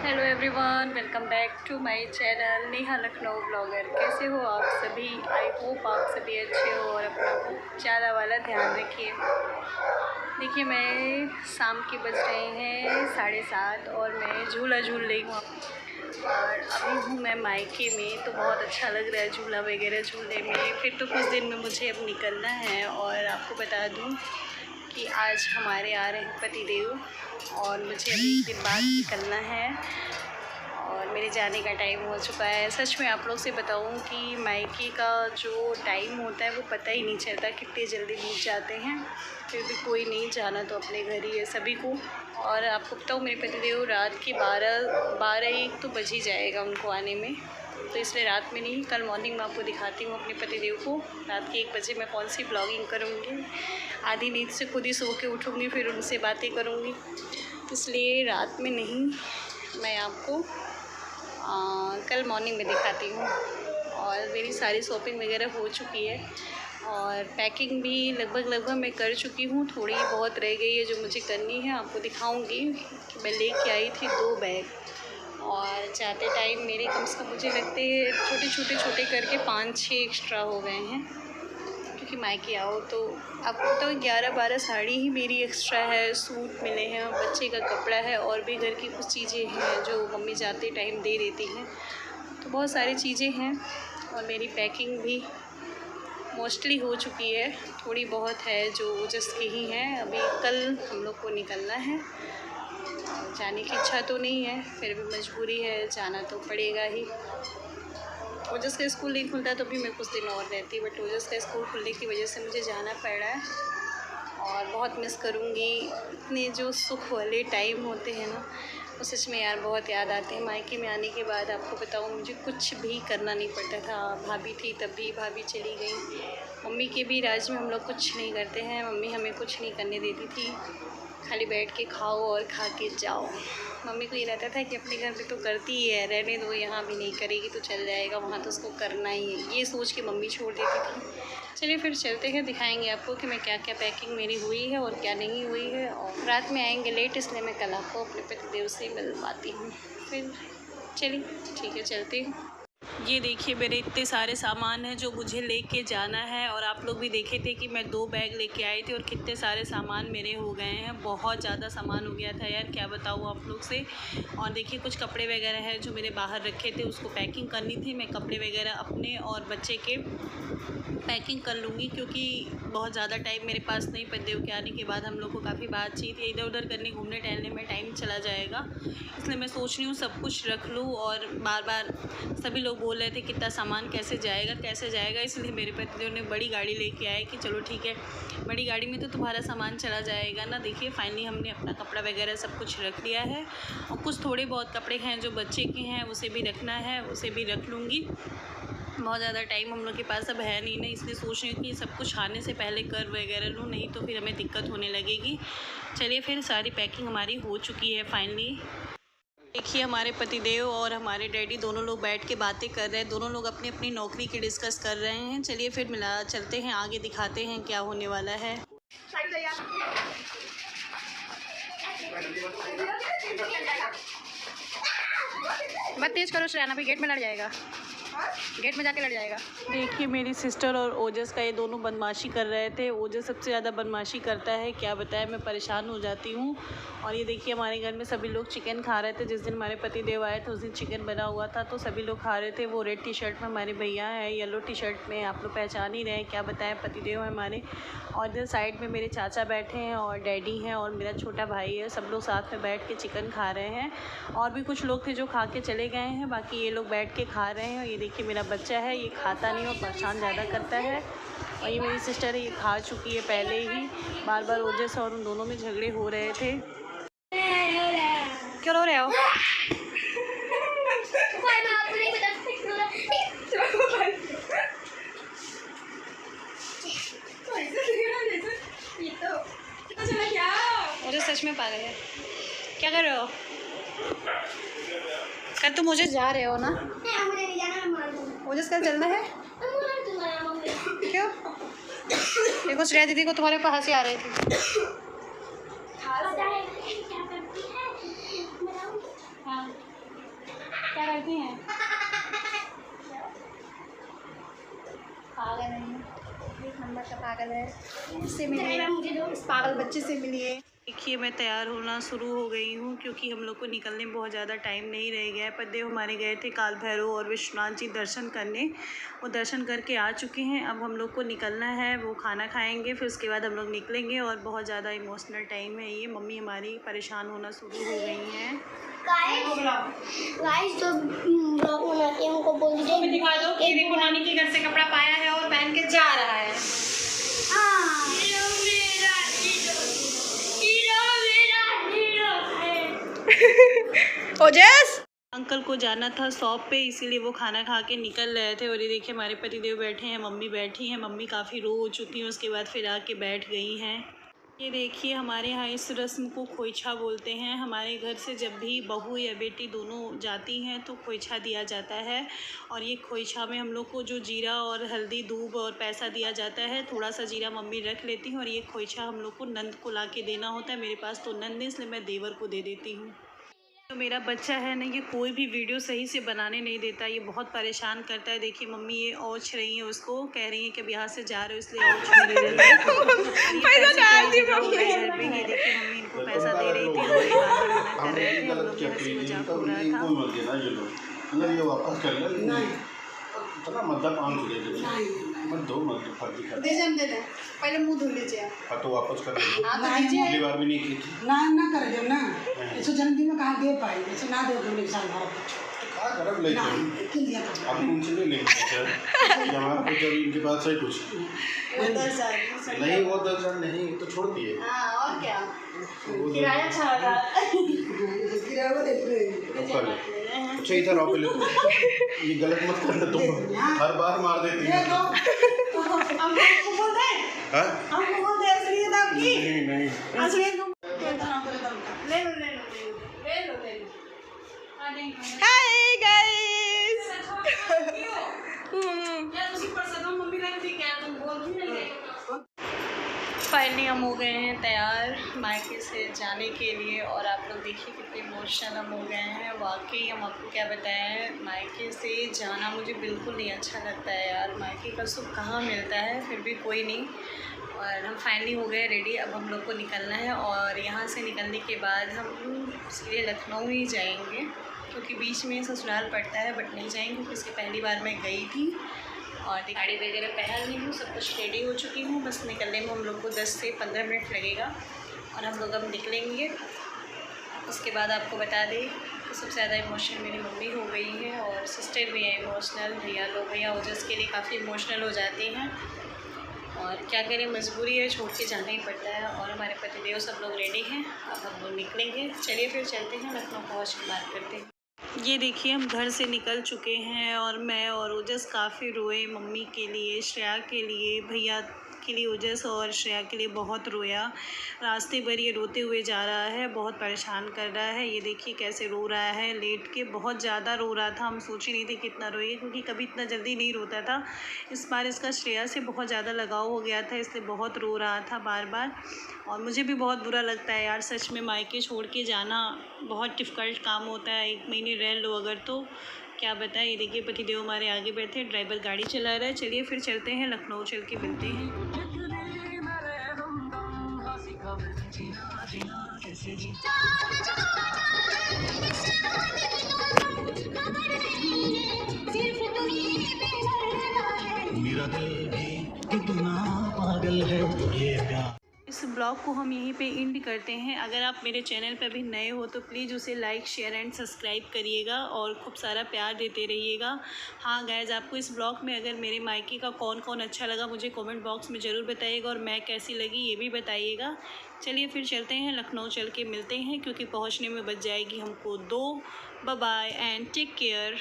Hello everyone, welcome back to my channel Neha Lucknow blogger. कैसे हो आप सभी? आई होप आप सभी अच्छे हो और अपना ज़्यादा वाला ध्यान रखिए। देखिए, मैं शाम के बज रहे हैं 7:30 और मैं झूला झूल रही हूँ और अभी हूँ मैं मायके में। तो बहुत अच्छा लग रहा है झूला वगैरह झूलने में। फिर तो कुछ दिन में मुझे अब निकलना है और आपको बता दूँ कि आज हमारे आ रहे हैं पतिदेव और मुझे अभी एक दिन बाद निकलना है और मेरे जाने का टाइम हो चुका है। सच में आप लोग से बताऊं कि मायके का जो टाइम होता है वो पता ही नहीं चलता, कितने जल्दी बीत जाते हैं। फिर भी कोई नहीं, जाना तो अपने घर ही है सभी को। और आपको बताऊँ, मेरे पतिदेव रात के 12-1 तो बज ही जाएगा उनको आने में। तो इसलिए रात में नहीं, कल मॉर्निंग में आपको दिखाती हूँ अपने पतिदेव को। रात के 1 बजे मैं कौन सी ब्लॉगिंग करूँगी। आधी नींद से खुद ही सो के उठूँगी, फिर उनसे बातें करूँगी। इसलिए रात में नहीं, मैं आपको कल मॉर्निंग में दिखाती हूँ। और मेरी सारी शॉपिंग वगैरह हो चुकी है और पैकिंग भी लगभग मैं कर चुकी हूँ। थोड़ी बहुत रह गई है जो मुझे करनी है। आपको दिखाऊँगी कि मैं लेके आई थी 2 बैग और जाते टाइम मेरे कम से कम मुझे लगते हैं छोटे करके 5-6 एक्स्ट्रा हो गए हैं, क्योंकि मायके आओ तो आपको तो 11-12 साड़ी ही मेरी एक्स्ट्रा है। सूट मिले हैं, बच्चे का कपड़ा है और भी घर की कुछ चीज़ें हैं जो मम्मी जाते टाइम दे देती हैं। तो बहुत सारी चीज़ें हैं और मेरी पैकिंग भी मोस्टली हो चुकी है। थोड़ी बहुत है जो जिसकी ही है। अभी कल हम लोग को निकलना है। जाने की इच्छा तो नहीं है, फिर भी मजबूरी है, जाना तो पड़ेगा ही। ओजस का स्कूल नहीं खुलता तो भी मैं कुछ दिन और रहती, बट ओजस का स्कूल खुलने की वजह से मुझे जाना पड़ रहा है और बहुत मिस करूँगी। इतने जो सुख वाले टाइम होते हैं ना, वो सच में यार बहुत याद आते हैं। मायके में आने के बाद आपको बताऊँ, मुझे कुछ भी करना नहीं पड़ता था। भाभी थी तब भी, भाभी चली गई। मम्मी के भी राज में हम लोग कुछ नहीं करते हैं। मम्मी हमें कुछ नहीं करने देती थी, खाली बैठ के खाओ और खा के जाओ। मम्मी को ये रहता था कि अपने घर पे तो करती ही है, रहने दो, यहाँ भी नहीं करेगी तो चल जाएगा, वहाँ तो उसको करना ही है, ये सोच के मम्मी छोड़ देती थी। चलिए फिर चलते हैं, दिखाएंगे आपको कि मैं क्या क्या पैकिंग मेरी हुई है और क्या नहीं हुई है। और रात में आएंगे लेट, इसलिए मैं कल आपको अपने पतिदेव से मिल पाती हूँ। फिर चलिए ठीक है, चलती हूँ। ये देखिए, मेरे इतने सारे सामान हैं जो मुझे लेके जाना है। और आप लोग भी देखे थे कि मैं 2 बैग लेके आई थी और कितने सारे सामान मेरे हो गए हैं। बहुत ज़्यादा सामान हो गया था यार, क्या बताऊँ आप लोग से। और देखिए, कुछ कपड़े वगैरह हैं जो मैंने बाहर रखे थे, उसको पैकिंग करनी थी। मैं कपड़े वगैरह अपने और बच्चे के पैकिंग कर लूँगी, क्योंकि बहुत ज़्यादा टाइम मेरे पास नहीं। पतिदेव के आने के बाद हम लोग को काफ़ी बातचीत या इधर उधर करने, घूमने टहलने में टाइम चला जाएगा। इसलिए मैं सोच रही हूँ सब कुछ रख लूँ। और बार बार सभी लोग बोल रहे थे कितना सामान कैसे जाएगा, इसलिए मेरे पतिदेव ने बड़ी गाड़ी लेके आए कि चलो ठीक है, बड़ी गाड़ी में तो तुम्हारा सामान चला जाएगा ना। देखिए, फाइनली हमने अपना कपड़ा वगैरह सब कुछ रख लिया है। और कुछ थोड़े बहुत कपड़े हैं जो बच्चे के हैं, उसे भी रखना है, उसे भी रख लूँगी। बहुत ज़्यादा टाइम हम लोग के पास अब है नहीं ना, इसलिए सोच रही हूँ कि सब कुछ आने से पहले कर वगैरह लूँ, नहीं तो फिर हमें दिक्कत होने लगेगी। चलिए फिर, सारी पैकिंग हमारी हो चुकी है फाइनली। देखिए, हमारे पतिदेव और हमारे डैडी दोनों लोग बैठ के बातें कर रहे हैं। दोनों लोग अपनी अपनी नौकरी की डिस्कस कर रहे हैं। चलिए फिर चलते हैं आगे, दिखाते हैं क्या होने वाला है। मत तेज करो श्रेयाना, भी गेट में लड़ जाएगा, गेट में जाके लड़ जाएगा। देखिए, मेरी सिस्टर और ओजस का ये दोनों बदमाशी कर रहे थे। ओजस सबसे ज़्यादा बदमाशी करता है, क्या बताएं, मैं परेशान हो जाती हूँ। और ये देखिए, हमारे घर में सभी लोग चिकन खा रहे थे। जिस दिन हमारे पतिदेव आए थे उस दिन चिकन बना हुआ था, तो सभी लोग खा रहे थे। वो रेड टी शर्ट में हमारे भैया हैं, येलो टी शर्ट में आप लोग पहचान ही रहे हैं, क्या बताएं, पतिदेव है हमारे। और इधर साइड में मेरे चाचा बैठे हैं और डैडी हैं और मेरा छोटा भाई है। सब लोग साथ में बैठ के चिकन खा रहे हैं। और भी कुछ लोग थे जो खा के चले गए हैं, बाकी ये लोग बैठ के खा रहे हैं। और ये देखिए, मेरा बच्चा है, ये खाता नहीं और परेशान ज़्यादा करता है। और ये मेरी सिस्टर है, ये खा चुकी है पहले ही। बार बार ओजस और उन दोनों में झगड़े हो रहे थे। क्यों रो रहे हो? ओजस सच में पागल है। क्या कर रहे हो? कल तुम मुझे जा रहे हो ना? ओजस कल चलना है? क्यों? देखो, श्रेया दीदी को तुम्हारे ऊपर हंसी आ रही थी। हाँ, क्या करती हैं? पागल है, एक नंबर का पागल है। इससे मिलिए, इस पागल बच्चे से मिलिए। देखिए मैं तैयार होना शुरू हो गई हूँ क्योंकि हम लोग को निकलने में बहुत ज़्यादा टाइम नहीं रह गया है। पतिदेव हमारे गए थे काल भैरव और विश्वनाथ जी दर्शन करने, वो दर्शन करके आ चुके हैं। अब हम लोग को निकलना है, वो खाना खाएंगे, फिर उसके बाद हम लोग निकलेंगे। और बहुत ज़्यादा इमोशनल टाइम है ये। मम्मी हमारी परेशान होना शुरू हो गई हैं। गाइस तो ब्लॉग बनाते हैं, उनको बोल दीजिए दिखा दो कि देखो नानी के घर से कपड़ा पाया है और पहन के जा रहा है। ओजस अंकल को जाना था शॉप पे, इसीलिए वो खाना खा के निकल रहे थे। और ये देखिए हमारे पतिदेव बैठे हैं, मम्मी बैठी हैं। मम्मी काफ़ी रो हो चुकी हैं, उसके बाद फिर आके बैठ गई हैं। ये देखिए हमारे यहाँ इस रस्म को खोइछा बोलते हैं। हमारे घर से जब भी बहू या बेटी दोनों जाती हैं तो खोइछा दिया जाता है। और ये खोइछा में हम लोग को जो जीरा और हल्दी, दूब और पैसा दिया जाता है, थोड़ा सा जीरा मम्मी रख लेती हैं। और ये खोइछा हम लोग को नंद को ला के देना होता है। मेरे पास तो नंद है, इसलिए मैं देवर को दे देती हूँ। तो मेरा बच्चा है ना, ये कोई भी वीडियो सही से बनाने नहीं देता, ये बहुत परेशान करता है। देखिए मम्मी ये औंछ रही है उसको, कह रही है कि अब यहाँ से जा रहे हो इसलिए औंछ नहीं रही है। ये देखिए मम्मी इनको पैसा दे रही थी और ये बात मना कर रहे थे, हम लोग की हंसी मजाक हो रहा था। पहले मुंह धो लीजिए, तो वापस कर अगली बार भी नहीं की थी ना कर दे ना, ऐसे जल्दी में कहाँ दे पाए, ऐसे ना दे दो साल भर क्या करब ले आप उनसे नहीं लेंगे जहाँ पे जब इनके पास है कुछ नहीं, वो 10,000 नहीं तो छोड़ दिए। और क्या किराया अच्छा था। अच्छा इधर आओ पहले, ये गलत मत करना, तुम हर बार मार देती हो। नहीं हाय गाइस, फाइनली हम हो गए हैं तैयार मायके से जाने के लिए। और आप लोग देखिए कितने इमोशनल हम हो गए हैं। वाकई हम आपको क्या बताएं, मायके से जाना मुझे बिल्कुल नहीं अच्छा लगता है यार। मायके का सुख कहाँ मिलता है, फिर भी कोई नहीं। और हम फाइनली हो गए रेडी, अब हम लोग को निकलना है। और यहाँ से निकलने के बाद हम सीधे लखनऊ ही जाएंगे, क्योंकि बीच में ससुराल पड़ता है, बट नहीं जाएंगे क्योंकि इसके पहली बार मैं गई थी। और गाड़ी वगैरह पहन ली हूँ, सब कुछ रेडी हो चुकी हूँ, बस निकलने में हम लोग को 10 से 15 मिनट लगेगा। और हम लोग अब निकलेंगे। उसके बाद आपको बता दें कि सबसे ज़्यादा इमोशनल मेरी मम्मी हो गई है और सिस्टर भी है इमोशनल। भैया ओजस के लिए काफ़ी इमोशनल हो जाती हैं। और क्या करें, मजबूरी है, छोड़ के जाना ही पड़ता है। और हमारे पतिदेव सब लोग रेडी हैं, अब हम लोग निकलेंगे। चलिए फिर चलते हैं, लखनऊ पहुँच के बात करते हैं। ये देखिए हम घर से निकल चुके हैं और मैं और ओजस काफ़ी रोए मम्मी के लिए, श्रेया के लिए, भैया के लिए। ओजस और श्रेया के लिए बहुत रोया। रास्ते भर ये रोते हुए जा रहा है, बहुत परेशान कर रहा है। ये देखिए कैसे रो रहा है, लेट के बहुत ज़्यादा रो रहा था। हम सोच ही नहीं थे कितना रोएगा, क्योंकि कभी इतना जल्दी नहीं रोता था। इस बार इसका श्रेया से बहुत ज़्यादा लगाव हो गया था, इसलिए बहुत रो रहा था बार बार। और मुझे भी बहुत बुरा लगता है यार, सच में मायके छोड़ के जाना बहुत डिफ़िकल्ट काम होता है। 1 महीने रह लो अगर तो क्या बताएं। ये देखिए पतिदेव हमारे आगे बैठे, ड्राइवर गाड़ी चला रहा है। चलिए फिर चलते हैं, लखनऊ चल के मिलते हैं। मेरा दिल भी कितना पागल है ये प्यार। इस ब्लॉग को हम यहीं पे एंड करते हैं। अगर आप मेरे चैनल पर भी नए हो तो प्लीज़ उसे लाइक, शेयर एंड सब्सक्राइब करिएगा और खूब सारा प्यार देते रहिएगा। हाँ गाइज़, आपको इस ब्लॉग में अगर मेरे मायके का कौन कौन अच्छा लगा मुझे कमेंट बॉक्स में ज़रूर बताइएगा, और मैं कैसी लगी ये भी बताइएगा। चलिए फिर चलते हैं, लखनऊ चल के मिलते हैं, क्योंकि पहुँचने में बच जाएगी हमको 2। Bye bye and take care.